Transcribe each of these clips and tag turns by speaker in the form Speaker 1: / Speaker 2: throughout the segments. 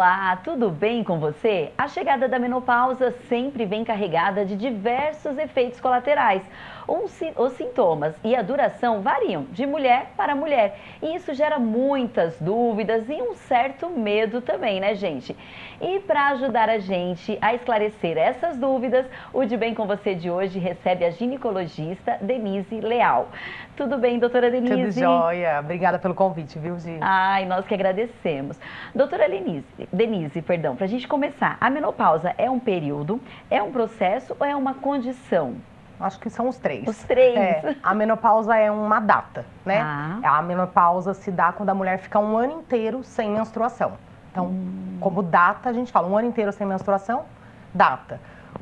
Speaker 1: Olá, tudo bem com você? A chegada da menopausa sempre vem carregada de diversos efeitos colaterais. Os sintomas e a duração variam de mulher para mulher e isso gera muitas dúvidas e um certo medo também, né, gente? E para ajudar a gente a esclarecer essas dúvidas, o De Bem com Você de hoje recebe a ginecologista Denise Leal. Tudo bem, doutora Denise?
Speaker 2: Tudo jóia. Obrigada pelo convite, viu, Gi?
Speaker 1: Ai, nós que agradecemos. Doutora Denise, perdão, para a gente começar, a menopausa é um período, é um processo ou é uma condição?
Speaker 2: Acho que são os três.
Speaker 1: Os três?
Speaker 2: A menopausa é uma data, né?
Speaker 1: Ah.
Speaker 2: A menopausa se dá quando a mulher fica um ano inteiro sem menstruação. Então, como data, a gente fala um ano inteiro sem menstruação, data.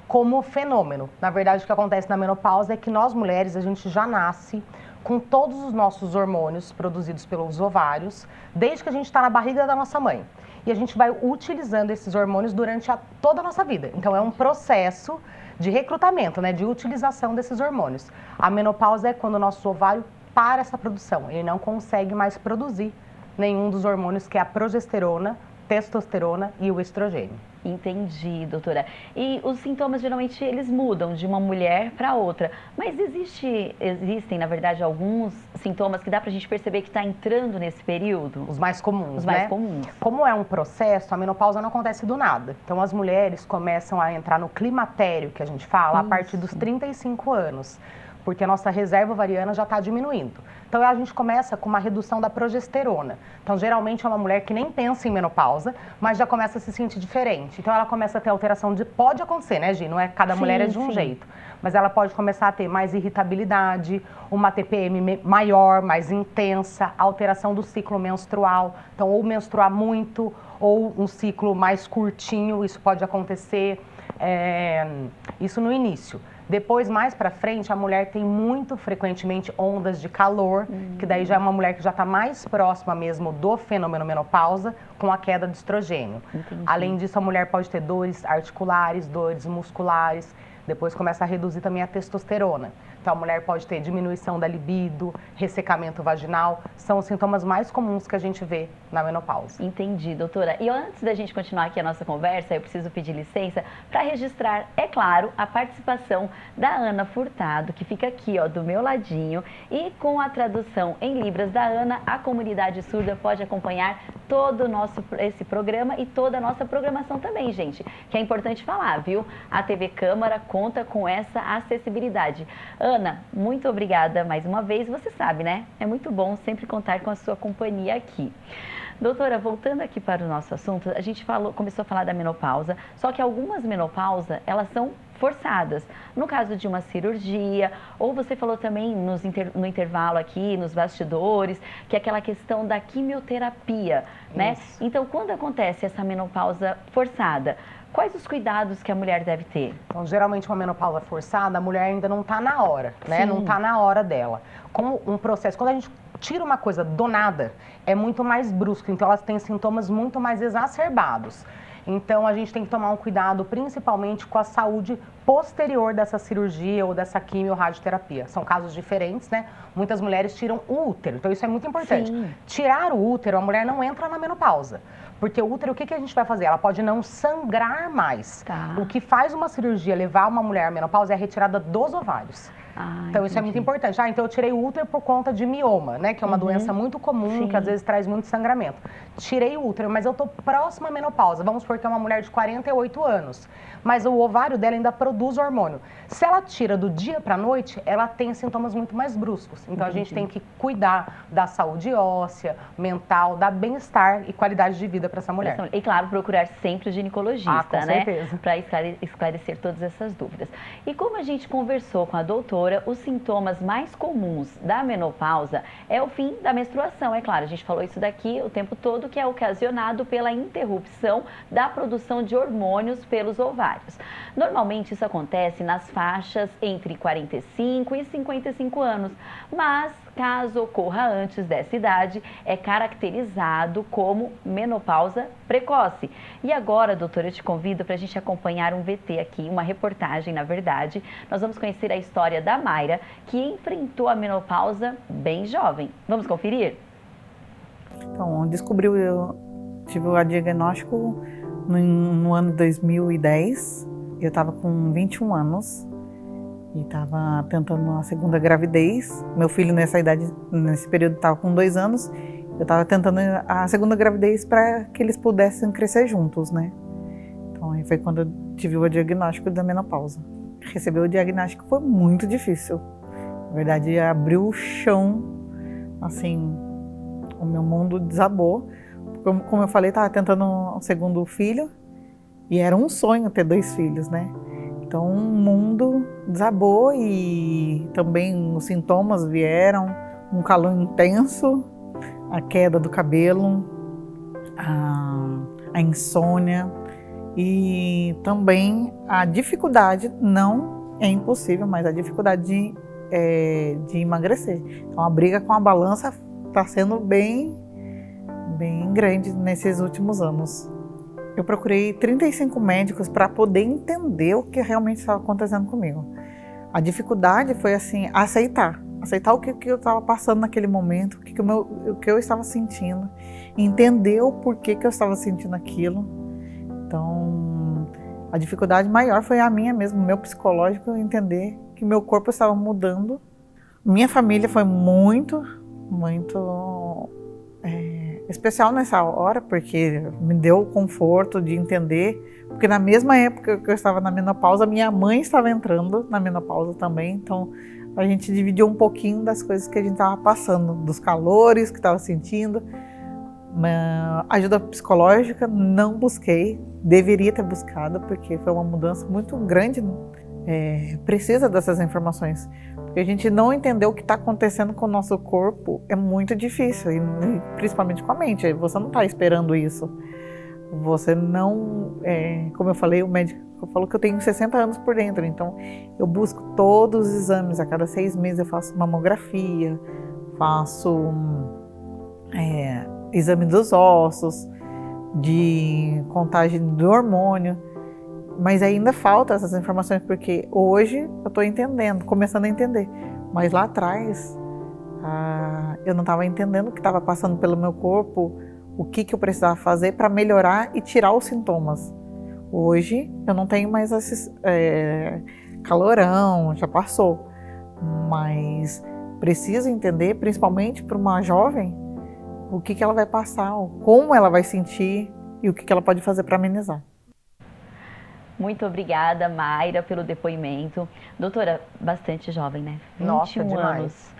Speaker 2: Como fenômeno, na verdade, o que acontece na menopausa é que nós mulheres, a gente já nasce com todos os nossos hormônios produzidos pelos ovários, desde que a gente está na barriga da nossa mãe. E a gente vai utilizando esses hormônios durante toda a nossa vida. Então, é um processo de recrutamento, né, de utilização desses hormônios. A menopausa é quando o nosso ovário para essa produção. Ele não consegue mais produzir nenhum dos hormônios, que é a progesterona, testosterona e o estrogênio.
Speaker 1: Entendi, doutora. E os sintomas geralmente eles mudam de uma mulher para outra, mas existem, na verdade, alguns sintomas que dá pra gente perceber que está entrando nesse período?
Speaker 2: Os mais comuns,
Speaker 1: Os mais
Speaker 2: né?
Speaker 1: comuns.
Speaker 2: Como é um processo, a menopausa não acontece do nada. Então as mulheres começam a entrar no climatério, que a gente fala, a partir dos 35 anos. Porque a nossa reserva ovariana já está diminuindo. Então a gente começa com uma redução da progesterona. Então geralmente é uma mulher que nem pensa em menopausa, mas já começa a se sentir diferente. Então ela começa a ter alteração de... Pode acontecer, né, Gi? Não é cada mulher é de um jeito. Mas ela pode começar a ter mais irritabilidade, uma TPM maior, mais intensa, alteração do ciclo menstrual. Então ou menstruar muito, ou um ciclo mais curtinho, isso pode acontecer. Isso no início. Depois, mais pra frente, a mulher tem muito frequentemente ondas de calor, que daí já é uma mulher que já está mais próxima mesmo do fenômeno menopausa, com a queda de estrogênio.
Speaker 1: Entendi.
Speaker 2: Além disso, a mulher pode ter dores articulares, dores musculares, depois começa a reduzir também a testosterona. Então, a mulher pode ter diminuição da libido, ressecamento vaginal, são os sintomas mais comuns que a gente vê na menopausa.
Speaker 1: Entendi, doutora. E antes da gente continuar aqui a nossa conversa, eu preciso pedir licença para registrar, é claro, a participação da Ana Furtado, que fica aqui, ó, do meu ladinho. E com a tradução em Libras da Ana, a comunidade surda pode acompanhar todo esse programa e toda a nossa programação também, gente. Que é importante falar, viu? A TV Câmara conta com essa acessibilidade. Ana, muito obrigada mais uma vez. Você sabe, né? É muito bom sempre contar com a sua companhia aqui. Doutora, voltando aqui para o nosso assunto, a gente começou a falar da menopausa, só que algumas menopausas, elas são forçadas. No caso de uma cirurgia, ou você falou também no intervalo aqui, nos bastidores, que é aquela questão da quimioterapia, né?
Speaker 2: Isso.
Speaker 1: Então, quando acontece essa menopausa forçada, quais os cuidados que a mulher deve ter?
Speaker 2: Então, geralmente, uma menopausa forçada, a mulher ainda não está na hora, né?
Speaker 1: Sim.
Speaker 2: Não está na hora dela. Como um processo, quando a gente tira uma coisa do nada, é muito mais brusco, então elas têm sintomas muito mais exacerbados. Então, a gente tem que tomar um cuidado, principalmente com a saúde posterior dessa cirurgia ou dessa quimio ou radioterapia. São casos diferentes, né? Muitas mulheres tiram o útero, então isso é muito importante.
Speaker 1: Sim.
Speaker 2: Tirar o útero, a mulher não entra na menopausa. Porque o útero, o que a gente vai fazer? Ela pode não sangrar mais.
Speaker 1: Tá.
Speaker 2: O que faz uma cirurgia levar uma mulher à menopausa é a retirada dos ovários. Então, isso é muito importante. Então eu tirei o útero por conta de mioma, né? Que é uma doença muito comum, que às vezes traz muito sangramento. Tirei o útero, mas eu tô próxima à menopausa. Vamos supor que é uma mulher de 48 anos. Mas o ovário dela ainda produz hormônio. Se ela tira do dia pra noite, ela tem sintomas muito mais bruscos. Então, a gente tem que cuidar da saúde óssea, mental, da bem-estar e qualidade de vida para essa mulher.
Speaker 1: E, claro, procurar sempre o ginecologista,
Speaker 2: com
Speaker 1: né?
Speaker 2: certeza.
Speaker 1: Para esclarecer todas essas dúvidas. E como a gente conversou com a doutora, os sintomas mais comuns da menopausa é o fim da menstruação. É claro, a gente falou isso daqui o tempo todo, que é ocasionado pela interrupção da produção de hormônios pelos ovários. Normalmente isso acontece nas faixas entre 45 e 55 anos, mas caso ocorra antes dessa idade, é caracterizado como menopausa precoce. E agora, doutora, eu te convido para a gente acompanhar um VT aqui, uma reportagem, na verdade. Nós vamos conhecer a história da Mayra, que enfrentou a menopausa bem jovem. Vamos conferir?
Speaker 3: Então, tive o diagnóstico no ano de 2010. Eu estava com 21 anos e estava tentando uma segunda gravidez. Meu filho nesse período estava com 2 anos. Eu estava tentando a segunda gravidez para que eles pudessem crescer juntos, né? Então aí foi quando eu tive o diagnóstico da menopausa. Receber o diagnóstico foi muito difícil. Na verdade, abriu o chão, assim, o meu mundo desabou. Como eu falei, estava tentando um segundo filho e era um sonho ter 2 filhos, né? Então o mundo desabou e também os sintomas vieram, um calor intenso, a queda do cabelo, a insônia e também a dificuldade, não é impossível, mas a dificuldade de emagrecer. Então a briga com a balança está sendo bem grande nesses últimos anos. Eu procurei 35 médicos para poder entender o que realmente estava acontecendo comigo. A dificuldade foi assim, aceitar o que eu estava passando naquele momento, o que eu estava sentindo, entender o porquê que eu estava sentindo aquilo. Então, a dificuldade maior foi a minha mesmo, o meu psicológico, entender que meu corpo estava mudando. Minha família foi muito especial nessa hora, porque me deu o conforto de entender, porque na mesma época que eu estava na menopausa, minha mãe estava entrando na menopausa também, então a gente dividiu um pouquinho das coisas que a gente estava passando, dos calores que estava sentindo. Ajuda psicológica não busquei, deveria ter buscado, porque foi uma mudança muito grande, precisa dessas informações. Porque a gente não entender o que está acontecendo com o nosso corpo é muito difícil, e principalmente com a mente. Você não está esperando isso. Você não, como eu falei, o médico falou que eu tenho 60 anos por dentro, então eu busco todos os exames. A cada 6 meses eu faço mamografia, faço exame dos ossos, de contagem do hormônio, mas ainda falta essas informações, porque hoje eu estou entendendo, começando a entender, mas lá atrás eu não estava entendendo o que estava passando pelo meu corpo, o que eu precisava fazer para melhorar e tirar os sintomas. Hoje eu não tenho mais esses calorão, já passou, mas preciso entender, principalmente para uma jovem, o que ela vai passar, como ela vai sentir e o que ela pode fazer para amenizar.
Speaker 1: Muito obrigada, Mayra, pelo depoimento. Doutora, bastante jovem, né? 21
Speaker 2: Nossa, demais.
Speaker 1: anos.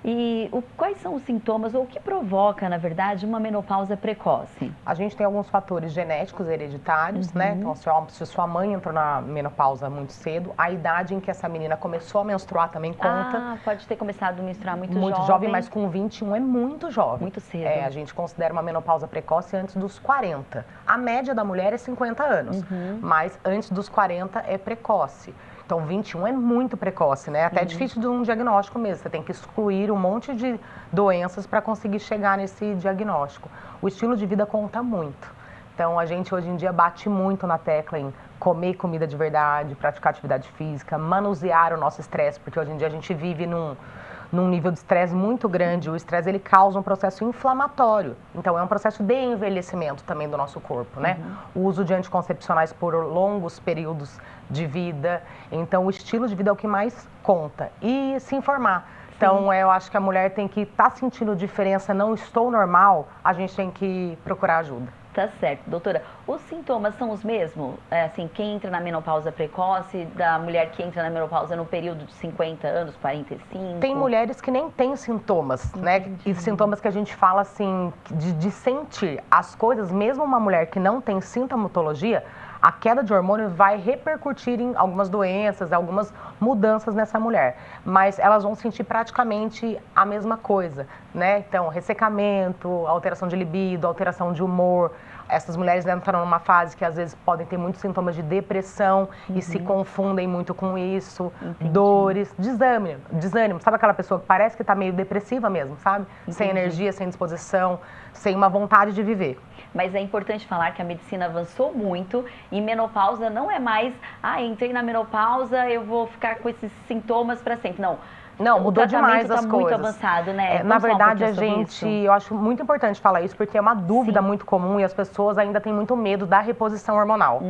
Speaker 1: E quais são os sintomas, ou o que provoca, na verdade, uma menopausa precoce?
Speaker 2: A gente tem alguns fatores genéticos hereditários, né? Então, se sua mãe entrou na menopausa muito cedo, a idade em que essa menina começou a menstruar também conta.
Speaker 1: Pode ter começado a menstruar muito
Speaker 2: jovem. Muito jovem, mas com 21 é muito jovem.
Speaker 1: Muito cedo.
Speaker 2: A gente considera uma menopausa precoce antes dos 40. A média da mulher é 50 anos, mas antes dos 40 é precoce. Então, 21 é muito precoce, né? Até difícil de um diagnóstico mesmo. Você tem que excluir um monte de doenças para conseguir chegar nesse diagnóstico. O estilo de vida conta muito. Então, a gente hoje em dia bate muito na tecla em comer comida de verdade, praticar atividade física, manusear o nosso estresse, porque hoje em dia a gente vive num nível de estresse muito grande. O estresse, ele causa um processo inflamatório. Então, é um processo de envelhecimento também do nosso corpo, né? O uso de anticoncepcionais por longos períodos de vida. Então, o estilo de vida é o que mais conta. E se informar. Então, eu acho que a mulher tem que estar sentindo diferença, não estou normal, a gente tem que procurar ajuda.
Speaker 1: Tá certo, doutora. Os sintomas são os mesmos? Assim, quem entra na menopausa precoce, da mulher que entra na menopausa no período de 50 anos, 45?
Speaker 2: Tem mulheres que nem têm sintomas, né? E sintomas que a gente fala assim, de sentir as coisas, mesmo uma mulher que não tem sintomatologia, a queda de hormônio vai repercutir em algumas doenças, algumas mudanças nessa mulher. Mas elas vão sentir praticamente a mesma coisa, né? Então, ressecamento, alteração de libido, alteração de humor. Essas mulheres entram numa fase que às vezes podem ter muitos sintomas de depressão e se confundem muito com isso. Dores, desânimo. Sabe aquela pessoa que parece que está meio depressiva mesmo, sabe? Sem energia, sem disposição, sem uma vontade de viver.
Speaker 1: Mas é importante falar que a medicina avançou muito e menopausa não é mais, entrei na menopausa, eu vou ficar com esses sintomas para sempre. Não,
Speaker 2: Não, mudou demais as
Speaker 1: coisas.
Speaker 2: coisas.
Speaker 1: Muito avançado, né?
Speaker 2: Na verdade, eu acho muito importante falar isso, porque é uma dúvida
Speaker 1: Sim.
Speaker 2: muito comum e as pessoas ainda têm muito medo da reposição hormonal.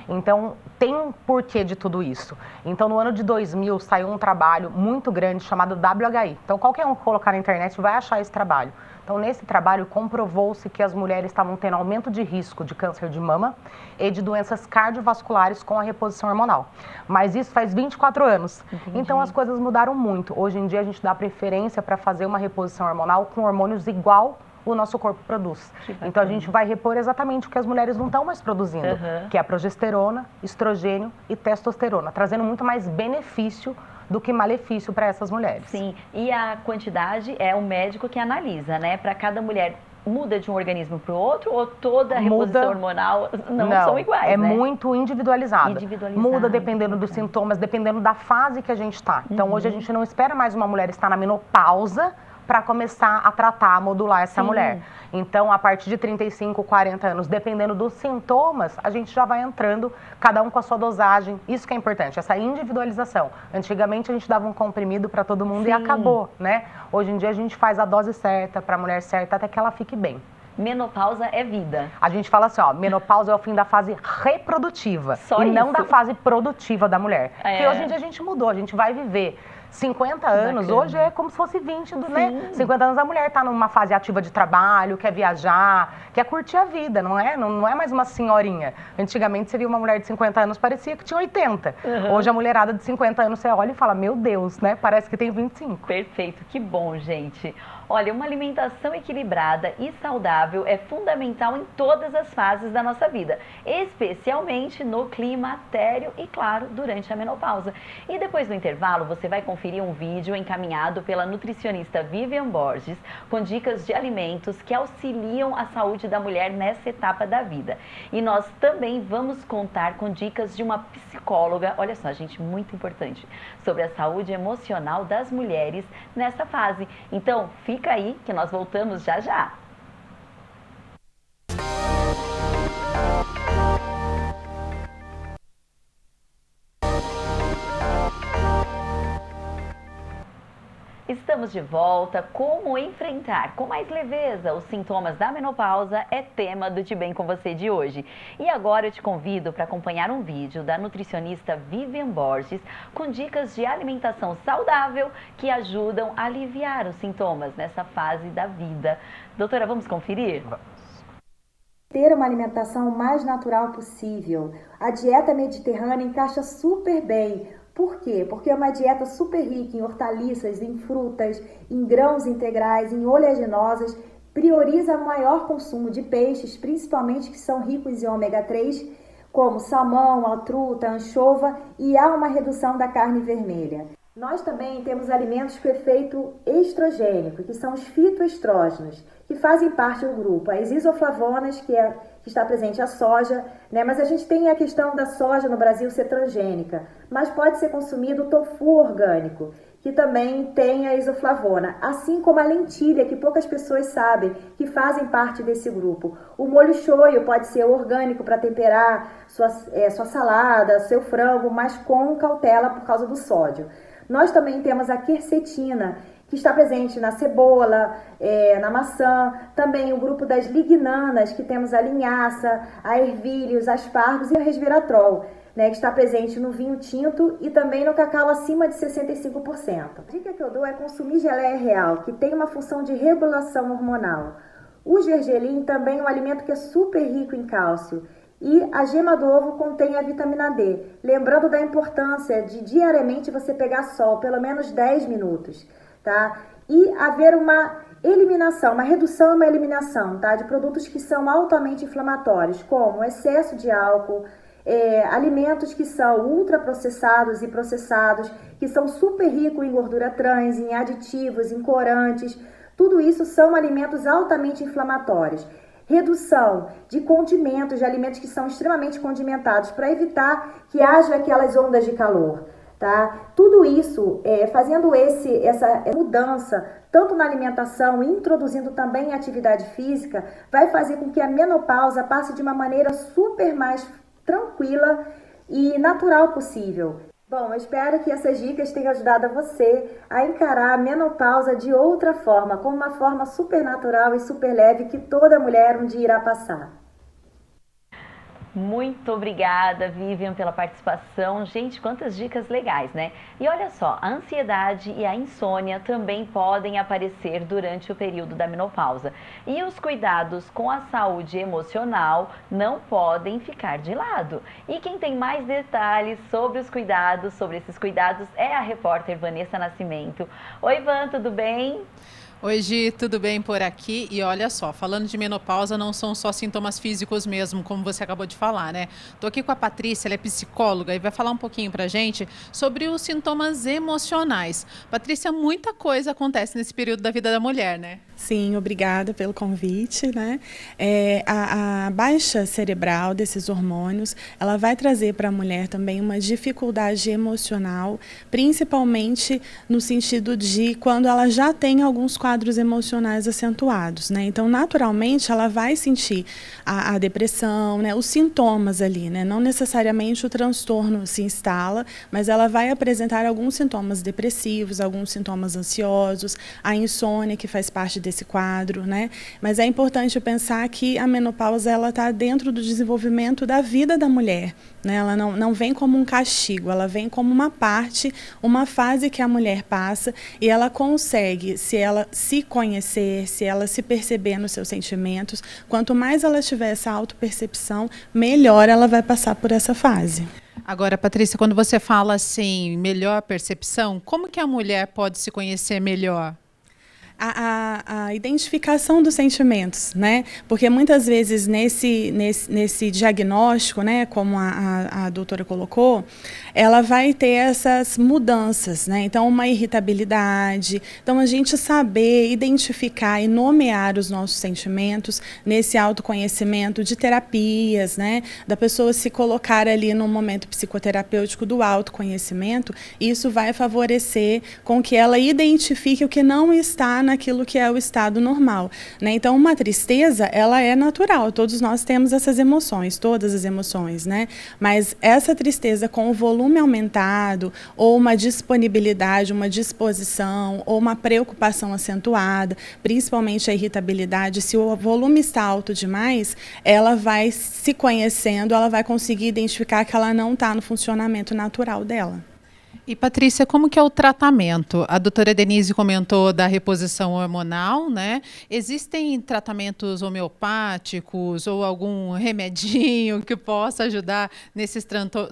Speaker 2: Então, tem um porquê de tudo isso. Então, no ano de 2000, saiu um trabalho muito grande chamado WHI. Então, qualquer um que colocar na internet vai achar esse trabalho. Então, nesse trabalho, comprovou-se que as mulheres estavam tendo aumento de risco de câncer de mama e de doenças cardiovasculares com a reposição hormonal. Mas isso faz 24 anos.
Speaker 1: Entendi.
Speaker 2: Então, as coisas mudaram muito. Hoje em dia, a gente dá preferência para fazer uma reposição hormonal com hormônios igual o nosso corpo produz. Então, a gente vai repor exatamente o que as mulheres não estão mais produzindo, que é a progesterona, estrogênio e testosterona, trazendo muito mais benefício do que malefício para essas mulheres.
Speaker 1: Sim, e a quantidade é o médico que analisa, né? Para cada mulher muda de um organismo para o outro ou toda a reposição hormonal não são iguais,
Speaker 2: é
Speaker 1: né?
Speaker 2: Muito individualizada. Muda dependendo dos
Speaker 1: bacana.
Speaker 2: sintomas, dependendo da fase que a gente está. Então, hoje a gente não espera mais uma mulher estar na menopausa para começar a tratar, a modular essa mulher. Então, a partir de 35, 40 anos, dependendo dos sintomas, a gente já vai entrando, cada um com a sua dosagem. Isso que é importante, essa individualização. Antigamente, a gente dava um comprimido para todo mundo e acabou, né? Hoje em dia, a gente faz a dose certa para a mulher certa até que ela fique bem.
Speaker 1: Menopausa é vida.
Speaker 2: A gente fala assim, ó, menopausa é o fim da fase reprodutiva e não da fase produtiva da mulher. Porque hoje em dia a gente mudou, a gente vai viver 50 anos, hoje é como se fosse 20, né? 50 anos a mulher está numa fase ativa de trabalho, quer viajar, quer curtir a vida, não é? Não é mais uma senhorinha. Antigamente você via uma mulher de 50 anos, parecia que tinha 80. Hoje a mulherada de 50 anos, você olha e fala, meu Deus, né? Parece que tem 25.
Speaker 1: Perfeito, que bom, gente. Olha, uma alimentação equilibrada e saudável é fundamental em todas as fases da nossa vida, especialmente no climatério e, claro, durante a menopausa. E depois do intervalo, você vai conferir um vídeo encaminhado pela nutricionista Vivian Borges com dicas de alimentos que auxiliam a saúde da mulher nessa etapa da vida. E nós também vamos contar com dicas de uma psicóloga, olha só, gente, muito importante, sobre a saúde emocional das mulheres nessa fase. Então, fica aí que nós voltamos já já. Estamos de volta. Como enfrentar com mais leveza os sintomas da menopausa é tema do De Bem com Você de hoje. E agora eu te convido para acompanhar um vídeo da nutricionista Vivian Borges com dicas de alimentação saudável que ajudam a aliviar os sintomas nessa fase da vida. Doutora, vamos conferir?
Speaker 4: Ter uma alimentação o mais natural possível. A dieta mediterrânea encaixa super bem. Por quê? Porque é uma dieta super rica em hortaliças, em frutas, em grãos integrais, em oleaginosas, prioriza o maior consumo de peixes, principalmente que são ricos em ômega 3, como salmão, a truta, a anchova, e há uma redução da carne vermelha. Nós também temos alimentos com efeito estrogênico, que são os fitoestrógenos, que fazem parte do grupo. As isoflavonas, que está presente a soja, né? Mas a gente tem a questão da soja no Brasil ser transgênica, mas pode ser consumido o tofu orgânico, que também tem a isoflavona, assim como a lentilha, que poucas pessoas sabem, que fazem parte desse grupo. O molho shoyu pode ser orgânico para temperar sua salada, seu frango, mas com cautela por causa do sódio. Nós também temos a quercetina, que está presente na cebola, na maçã, também o grupo das lignanas, que temos a linhaça, a ervilha, os aspargos e o resveratrol, né, que está presente no vinho tinto e também no cacau acima de 65%. A dica que eu dou é consumir geleia real, que tem uma função de regulação hormonal. O gergelim também é um alimento que é super rico em cálcio. E a gema do ovo contém a vitamina D. Lembrando da importância de diariamente você pegar sol, pelo menos 10 minutos, tá? E haver uma eliminação, uma redução e uma eliminação, tá? De produtos que são altamente inflamatórios, como excesso de álcool, alimentos que são ultraprocessados e processados, que são super ricos em gordura trans, em aditivos, em corantes. Tudo isso são alimentos altamente inflamatórios. Redução de condimentos, de alimentos que são extremamente condimentados, para evitar que haja aquelas ondas de calor, tá? Tudo isso, fazendo essa mudança, tanto na alimentação, introduzindo também a atividade física, vai fazer com que a menopausa passe de uma maneira super mais tranquila e natural possível. Bom, eu espero que essas dicas tenham ajudado a você a encarar a menopausa de outra forma, como uma forma super natural e super leve que toda mulher um dia irá passar.
Speaker 1: Muito obrigada, Vivian, pela participação. Gente, quantas dicas legais, né? E olha só, a ansiedade e a insônia também podem aparecer durante o período da menopausa. E os cuidados com a saúde emocional não podem ficar de lado. E quem tem mais detalhes sobre os cuidados, sobre esses cuidados, é a repórter Vanessa Nascimento. Oi, Van, tudo bem?
Speaker 5: Oi, Gi, tudo bem por aqui? E olha só, falando de menopausa, não são só sintomas físicos mesmo, como você acabou de falar, né? Tô aqui com a Patrícia, ela é psicóloga e vai falar um pouquinho pra gente sobre os sintomas emocionais. Patrícia, muita coisa acontece nesse período da vida da mulher, né?
Speaker 6: Sim, obrigada pelo convite, né? A baixa cerebral desses hormônios, ela vai trazer para a mulher também uma dificuldade emocional, principalmente no sentido de quando ela já tem alguns quadros emocionais acentuados, né? Então, naturalmente, ela vai sentir a depressão, né? Os sintomas ali, né? Não necessariamente o transtorno se instala, mas ela vai apresentar alguns sintomas depressivos, alguns sintomas ansiosos, a insônia, que faz parte desse quadro, né? Mas é importante pensar que a menopausa ela está dentro do desenvolvimento da vida da mulher, né? Ela não vem como um castigo, ela vem como uma parte, uma fase que a mulher passa e ela consegue, se ela se conhecer, se ela se perceber nos seus sentimentos, quanto mais ela tiver essa autopercepção, melhor ela vai passar por essa fase.
Speaker 5: Agora, Patrícia, quando você fala assim, melhor percepção, como que a mulher pode se conhecer melhor?
Speaker 6: A identificação dos sentimentos, né? Porque muitas vezes nesse diagnóstico, né, como a doutora colocou, ela vai ter essas mudanças, né? Então, uma irritabilidade. Então, a gente saber identificar e nomear os nossos sentimentos nesse autoconhecimento de terapias, né? Da pessoa se colocar ali no momento psicoterapêutico do autoconhecimento, isso vai favorecer com que ela identifique o que não está naquilo que é o estado normal, né? Então, uma tristeza, ela é natural, todos nós temos essas emoções, todas as emoções, né? Mas essa tristeza com o volume aumentado, ou uma disponibilidade, uma disposição, ou uma preocupação acentuada, principalmente a irritabilidade, se o volume está alto demais, ela vai se conhecendo, ela vai conseguir identificar que ela não está no funcionamento natural dela.
Speaker 5: E, Patrícia, como que é o tratamento? A doutora Denise comentou da reposição hormonal, né? Existem tratamentos homeopáticos ou algum remedinho que possa ajudar nesses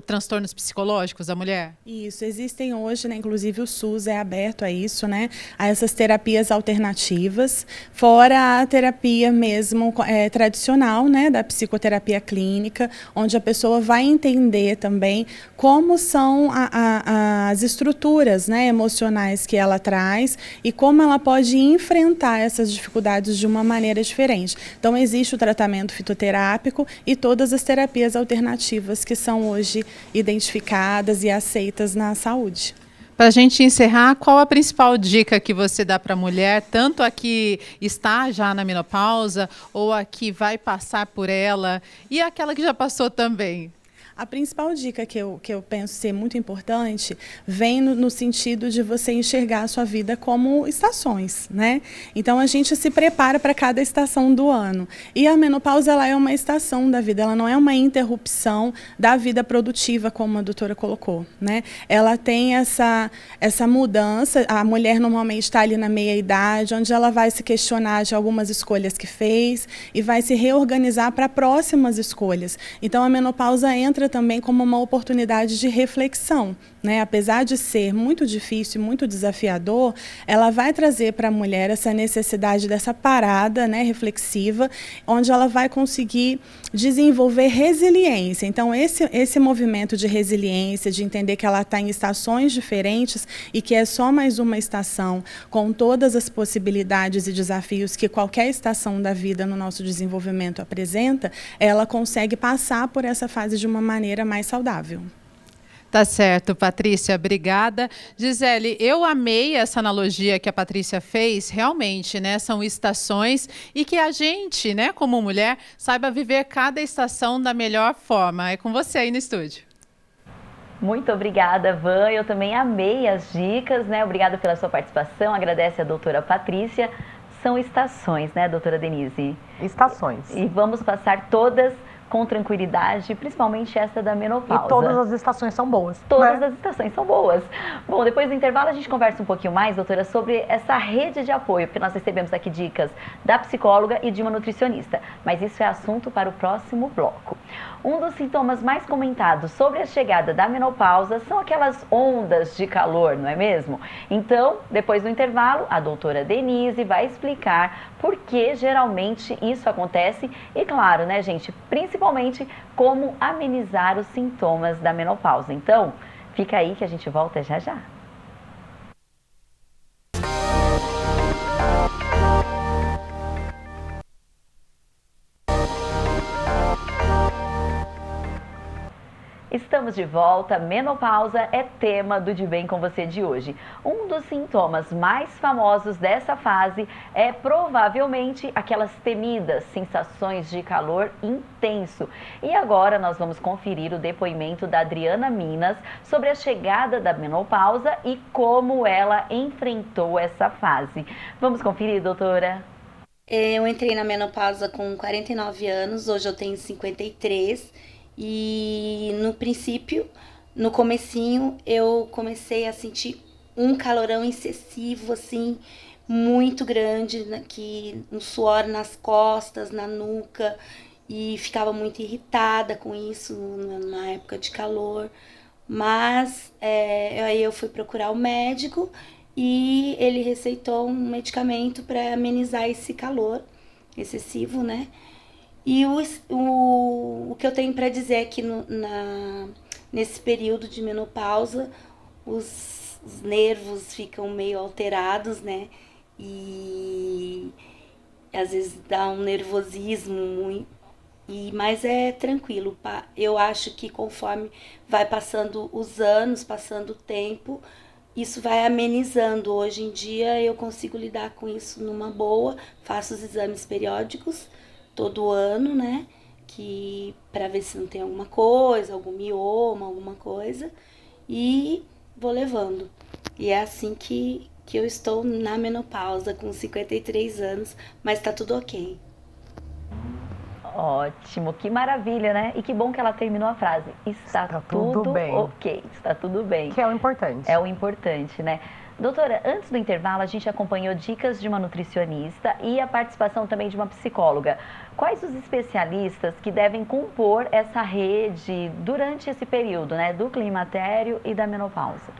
Speaker 5: transtornos psicológicos da mulher?
Speaker 6: Isso, existem hoje, né, inclusive o SUS é aberto a isso, né, a essas terapias alternativas, fora a terapia mesmo tradicional, né, da psicoterapia clínica, onde a pessoa vai entender também como são as estruturas, né, emocionais que ela traz e como ela pode enfrentar essas dificuldades de uma maneira diferente. Então, existe o tratamento fitoterápico e todas as terapias alternativas que são hoje identificadas e aceitas na saúde.
Speaker 5: Para a gente encerrar, qual a principal dica que você dá para a mulher, tanto a que está já na menopausa ou a que vai passar por ela e aquela que já passou também?
Speaker 6: A principal dica que eu penso ser muito importante vem no sentido de você enxergar a sua vida como estações, né? Então, a gente se prepara para cada estação do ano. E a menopausa, ela é uma estação da vida, ela não é uma interrupção da vida produtiva, como a doutora colocou, né? Ela tem essa mudança, a mulher normalmente está ali na meia-idade, onde ela vai se questionar de algumas escolhas que fez e vai se reorganizar para próximas escolhas. Então, a menopausa entra também como uma oportunidade de reflexão, né? Apesar de ser muito difícil, muito desafiador, ela vai trazer para a mulher essa necessidade dessa parada, né, reflexiva, onde ela vai conseguir desenvolver resiliência. Então, esse movimento de resiliência, de entender que ela está em estações diferentes e que é só mais uma estação, com todas as possibilidades e desafios que qualquer estação da vida no nosso desenvolvimento apresenta, ela consegue passar por essa fase de uma maneira mais saudável.
Speaker 5: Tá certo, Patrícia, obrigada. Gisele, eu amei essa analogia que a Patrícia fez, realmente, né? São estações e que a gente, né, como mulher, saiba viver cada estação da melhor forma. É com você aí no estúdio.
Speaker 1: Muito obrigada, Van. Eu também amei as dicas, né? Obrigada pela sua participação. Agradece a doutora Patrícia. São estações, né, doutora Denise?
Speaker 2: Estações.
Speaker 1: E vamos passar todas com tranquilidade, principalmente essa da menopausa.
Speaker 2: E todas as estações são boas.
Speaker 1: Todas
Speaker 2: né?
Speaker 1: as estações são boas. Bom, depois do intervalo a gente conversa um pouquinho mais, doutora, sobre essa rede de apoio, porque nós recebemos aqui dicas da psicóloga e de uma nutricionista. Mas isso é assunto para o próximo bloco. Um dos sintomas mais comentados sobre a chegada da menopausa são aquelas ondas de calor, não é mesmo? Então, depois do intervalo, a doutora Denise vai explicar por que geralmente isso acontece e, claro, né, gente, principalmente como amenizar os sintomas da menopausa. Então, fica aí que a gente volta já já. Estamos de volta, menopausa é tema do De Bem com Você de hoje. Um dos sintomas mais famosos dessa fase é provavelmente aquelas temidas sensações de calor intenso. E agora nós vamos conferir o depoimento da Adriana Minas sobre a chegada da menopausa e como ela enfrentou essa fase. Vamos conferir, doutora?
Speaker 7: Eu entrei na menopausa com 49 anos, hoje eu tenho 53. E no princípio, no comecinho, eu comecei a sentir um calorão excessivo, assim, muito grande, que um suor nas costas, na nuca, e ficava muito irritada com isso na época de calor. Mas aí eu fui procurar o médico e ele receitou um medicamento para amenizar esse calor excessivo, né? E o que eu tenho para dizer é que nesse período de menopausa, os nervos ficam meio alterados, né? E às vezes dá um nervosismo, mas é tranquilo. Eu acho que conforme vai passando os anos, passando o tempo, isso vai amenizando. Hoje em dia eu consigo lidar com isso numa boa, faço os exames periódicos todo ano, né, que para ver se não tem alguma coisa, algum mioma, alguma coisa, e vou levando. E é assim que eu estou na menopausa, com 53 anos, mas tá tudo ok.
Speaker 1: Ótimo, que maravilha, né? E que bom que ela terminou a frase. Está tudo
Speaker 2: bem.
Speaker 1: Ok, está tudo bem.
Speaker 2: Que é o importante.
Speaker 1: É o importante, né? Doutora, antes do intervalo, a gente acompanhou dicas de uma nutricionista e a participação também de uma psicóloga. Quais os especialistas que devem compor essa rede durante esse período, né, do climatério e da menopausa?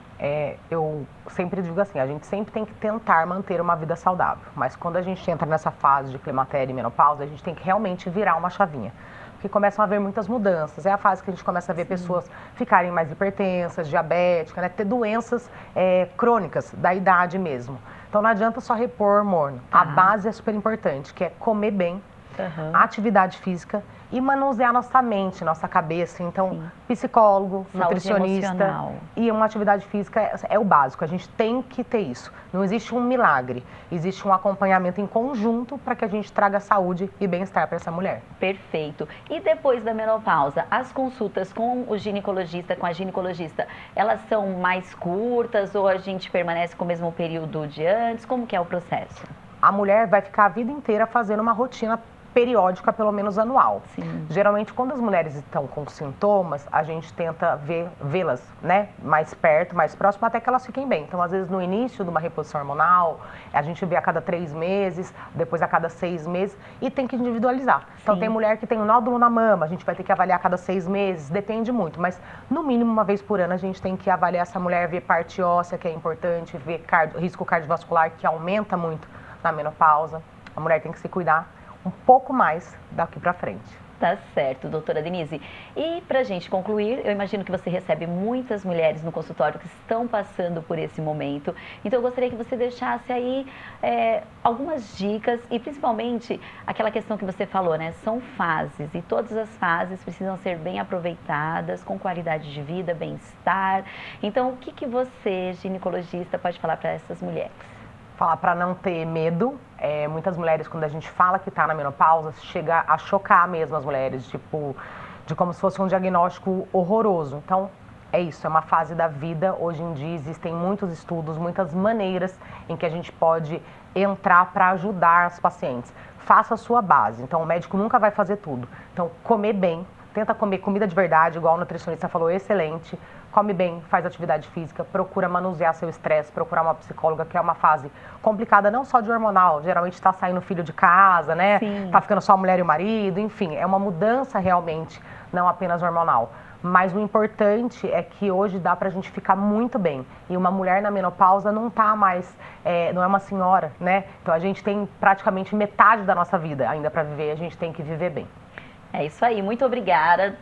Speaker 2: Eu sempre digo assim, a gente sempre tem que tentar manter uma vida saudável, mas quando a gente entra nessa fase de climatério e menopausa, a gente tem que realmente virar uma chavinha. Porque começam a haver muitas mudanças. É a fase que a gente começa a ver pessoas ficarem mais hipertensas, diabéticas, né? Ter doenças crônicas da idade mesmo. Então não adianta só repor hormônio. A base é super importante, que é comer bem, atividade física e manusear nossa mente, nossa cabeça. Então, psicólogo,
Speaker 1: saúde
Speaker 2: nutricionista
Speaker 1: emocional.
Speaker 2: E uma atividade física é o básico. A gente tem que ter isso. Não existe um milagre. Existe um acompanhamento em conjunto para que a gente traga saúde e bem-estar para essa mulher.
Speaker 1: Perfeito. E depois da menopausa, as consultas com o ginecologista, com a ginecologista, elas são mais curtas ou a gente permanece com o mesmo período de antes? Como que é o processo?
Speaker 2: A mulher vai ficar a vida inteira fazendo uma rotina periódica, pelo menos anual.
Speaker 1: Sim.
Speaker 2: Geralmente, quando as mulheres estão com sintomas, a gente tenta vê-las, né, mais perto, mais próximo, até que elas fiquem bem. Então, às vezes, no início de uma reposição hormonal, a gente vê a cada 3 meses, depois a cada 6 meses, e tem que individualizar. Então, tem mulher que tem um nódulo na mama, a gente vai ter que avaliar a cada 6 meses, depende muito, mas no mínimo uma vez por ano a gente tem que avaliar essa mulher, ver parte óssea, que é importante, ver risco cardiovascular, que aumenta muito na menopausa. A mulher tem que se cuidar um pouco mais daqui para frente.
Speaker 1: Tá certo, doutora Denise. E pra gente concluir, eu imagino que você recebe muitas mulheres no consultório que estão passando por esse momento. Então eu gostaria que você deixasse aí algumas dicas e principalmente aquela questão que você falou, né? São fases e todas as fases precisam ser bem aproveitadas, com qualidade de vida, bem-estar. Então o que você, ginecologista, pode falar para essas mulheres?
Speaker 2: Falar para não ter medo. Muitas mulheres, quando a gente fala que está na menopausa, chega a chocar mesmo as mulheres, tipo, de como se fosse um diagnóstico horroroso. Então, É isso, é uma fase da vida. Hoje em dia existem muitos estudos, muitas maneiras em que a gente pode entrar para ajudar os pacientes. Faça a sua base. Então, o médico nunca vai fazer tudo. Então, comer bem, tenta comer comida de verdade, igual o nutricionista falou, excelente. Come bem, faz atividade física, procura manusear seu estresse, procurar uma psicóloga, que é uma fase complicada, não só de hormonal, geralmente está saindo filho de casa, né?
Speaker 1: Sim.
Speaker 2: Tá ficando só a mulher e o marido, enfim, é uma mudança realmente, não apenas hormonal. Mas o importante é que hoje dá pra gente ficar muito bem. E uma mulher na menopausa não tá mais, não é uma senhora, né? Então a gente tem praticamente metade da nossa vida ainda pra viver, a gente tem que viver bem.
Speaker 1: É isso aí, muito obrigada,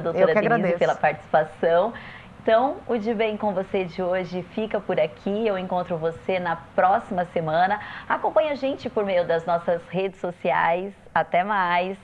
Speaker 1: doutora Denise, pela participação. Então, o De Bem com Você de hoje fica por aqui, eu encontro você na próxima semana. Acompanhe a gente por meio das nossas redes sociais, até mais!